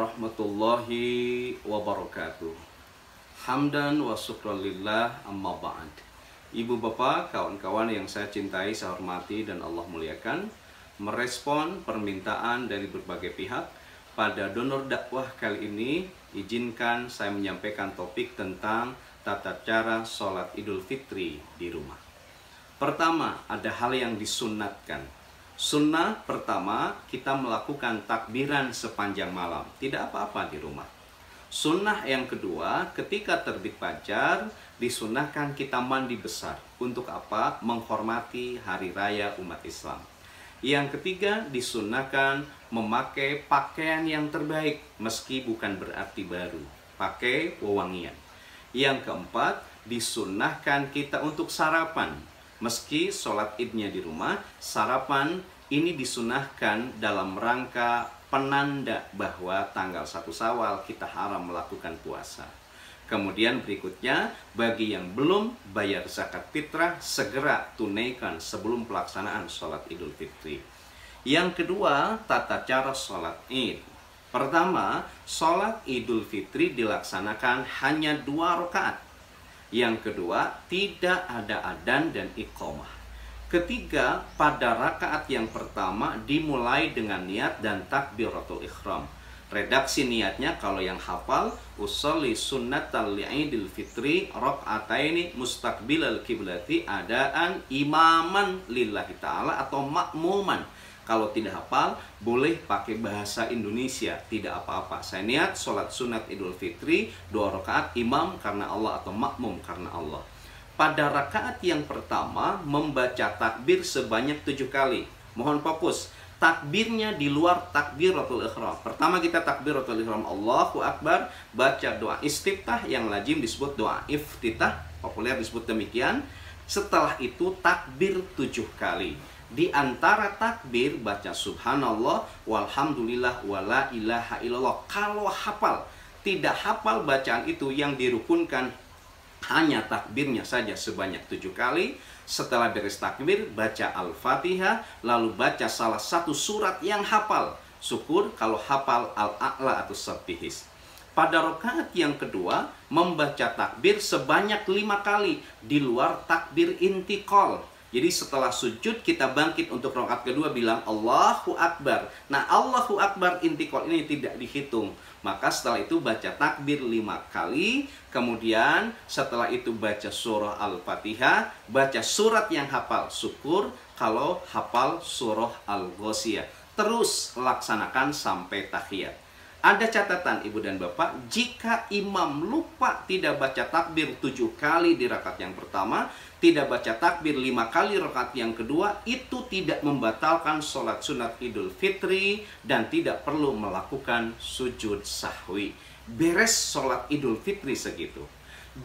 warahmatullahi wabarakatuh. Hamdan wa syukran lillah, amma ba'd. Ibu bapak, kawan-kawan yang saya cintai, saya hormati dan Allah muliakan, merespon permintaan dari berbagai pihak pada donor dakwah kali ini, izinkan saya menyampaikan topik tentang tata cara sholat Idul Fitri di rumah. Pertama, ada hal yang disunnatkan. Sunnah pertama, kita melakukan takbiran sepanjang malam. Tidak apa-apa di rumah. Sunnah yang kedua, ketika terbit fajar, disunnahkan kita mandi besar. Untuk apa? Menghormati hari raya umat Islam. Yang ketiga, disunnahkan memakai pakaian yang terbaik, meski bukan berarti baru. Pakai wewangian. Yang keempat, disunnahkan kita untuk sarapan. Meski sholat idnya di rumah, sarapan ini disunahkan dalam rangka penanda bahwa tanggal 1 Syawal kita haram melakukan puasa. Kemudian berikutnya, bagi yang belum bayar zakat fitrah, segera tunaikan sebelum pelaksanaan sholat Idul Fitri. Yang kedua, tata cara sholat id. Pertama, sholat Idul Fitri dilaksanakan hanya 2 rakaat. Yang kedua, tidak ada adzan dan iqamah. Ketiga, pada rakaat yang pertama dimulai dengan niat dan takbiratul ihram. Redaksi niatnya kalau yang hafal, usolli sunnatal li'idil fitri raka'ataini mustaqbilal kiblati adaan imaman lillahi ta'ala atau makmuman. Kalau tidak hafal, boleh pakai bahasa Indonesia, tidak apa-apa. Saya niat sholat sunat Idul Fitri 2 rakaat, imam karena Allah atau makmum karena Allah. Pada rakaat yang pertama, membaca takbir sebanyak 7 kali. Mohon fokus, takbirnya di luar takbiratul ihram. Pertama kita takbiratul ihram, Allahu Akbar, baca doa istiftah yang lazim disebut doa iftitah, populer disebut demikian. Setelah itu takbir 7 kali. Di antara takbir baca subhanallah walhamdulillah wala ilaha illallah. Kalau hafal, tidak hafal bacaan itu yang dirukunkan hanya takbirnya saja sebanyak 7 kali. Setelah beres takbir, baca Al-Fatihah, lalu baca salah satu surat yang hafal. Syukur kalau hafal Al-A'la atau Sabbihis. Pada rakaat yang kedua, membaca takbir sebanyak 5 kali di luar takbir intiqal. Jadi setelah sujud kita bangkit untuk rakaat kedua bilang Allahu Akbar. Nah, Allahu Akbar intiqal ini tidak dihitung. Maka setelah itu baca takbir 5 kali. Kemudian setelah itu baca surah Al-Fatihah, baca surat yang hafal. Syukur kalau hafal surah Al-Ghasyiyah. Terus laksanakan sampai tahiyat. Ada catatan ibu dan bapak, jika imam lupa tidak baca takbir 7 kali di rakaat yang pertama, tidak baca takbir 5 kali rakaat yang kedua, itu tidak membatalkan sholat sunat Idul Fitri dan tidak perlu melakukan sujud sahwi. Beres sholat Idul Fitri segitu.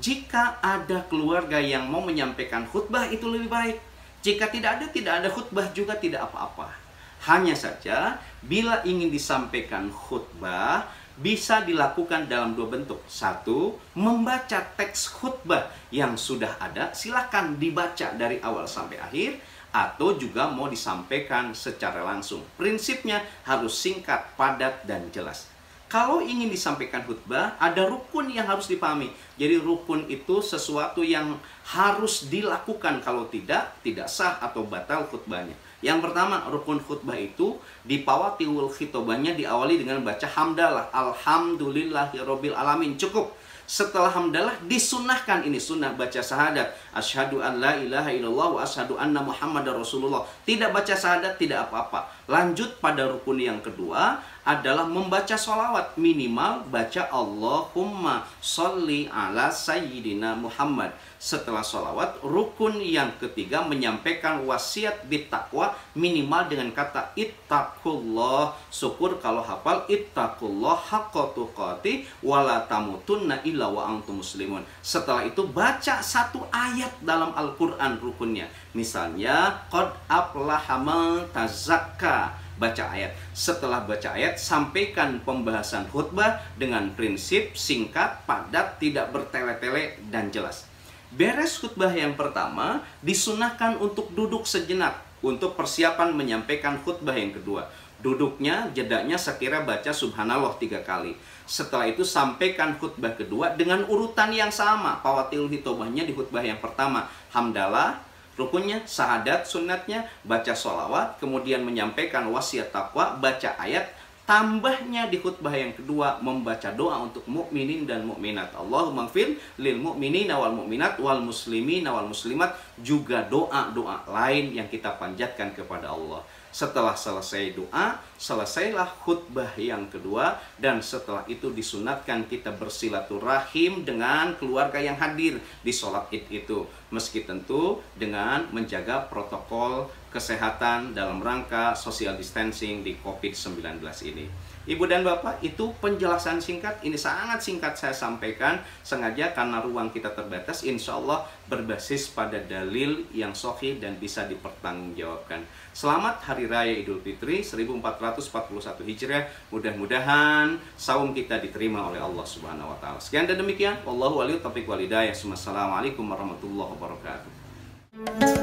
Jika ada keluarga yang mau menyampaikan khutbah, itu lebih baik. Jika tidak ada khutbah juga tidak apa-apa. Hanya saja, bila ingin disampaikan khutbah, bisa dilakukan dalam 2 bentuk. 1, membaca teks khutbah yang sudah ada, silakan dibaca dari awal sampai akhir, atau juga mau disampaikan secara langsung. Prinsipnya harus singkat, padat, dan jelas. Kalau ingin disampaikan khutbah, ada rukun yang harus dipahami. Jadi rukun itu sesuatu yang harus dilakukan, kalau tidak sah atau batal khutbahnya. Yang pertama, rukun khutbah itu dipawatiul khitobahnya diawali dengan baca hamdalah, alhamdulillahirabbil alamin. Cukup. Setelah hamdalah disunnahkan, ini sunnah baca syahadat, asyhadu an la ilaha illallah wa asyhadu anna muhammadar rasulullah. Tidak baca syahadat tidak apa-apa. Lanjut pada rukun yang kedua adalah membaca sholawat, minimal baca Allahumma sholli ala sayyidina Muhammad. Setelah sholawat, rukun yang ketiga menyampaikan wasiat bittaqwa, minimal dengan kata ittaqullah. Syukur kalau hafal ittaqullah haqqa tuqatih wala tamutunna illa wa antum muslimun. Setelah itu baca 1 ayat dalam Al-Quran rukunnya. Misalnya qad aflaha man tazakka. Baca ayat. Setelah baca ayat, sampaikan pembahasan khutbah dengan prinsip singkat, padat, tidak bertele-tele, dan jelas. Beres khutbah yang pertama, disunahkan untuk duduk sejenak untuk persiapan menyampaikan khutbah yang kedua. Duduknya, jedanya sekira baca subhanallah 3 kali. Setelah itu sampaikan khutbah kedua dengan urutan yang sama. Fawatil hitobahnya di khutbah yang pertama hamdalah, rukunnya, syahadat, sunatnya, baca sholawat, kemudian menyampaikan wasiat takwa, baca ayat, tambahnya di khutbah yang kedua membaca doa untuk mukminin dan mukminat. Allahumma ighfir lil mu'minina wal mu'minat wal muslimina wal muslimat, juga doa-doa lain yang kita panjatkan kepada Allah. Setelah selesai doa, selesailah khutbah yang kedua, dan setelah itu disunatkan kita bersilaturahim dengan keluarga yang hadir di sholat id itu, meski tentu dengan menjaga protokol kesehatan dalam rangka social distancing di COVID-19 ini. Ibu dan Bapak, itu penjelasan singkat. Ini sangat singkat saya sampaikan, sengaja karena ruang kita terbatas. Insya Allah berbasis pada dalil yang sahih dan bisa dipertanggungjawabkan. Selamat Hari Raya Idul Fitri 1441 Hijriah. Mudah-mudahan saum kita diterima oleh Allah Subhanahu wa taala. Sekian dan demikian. Wallahu a'lam bishawab. Wassalamualaikum warahmatullahi wabarakatuh.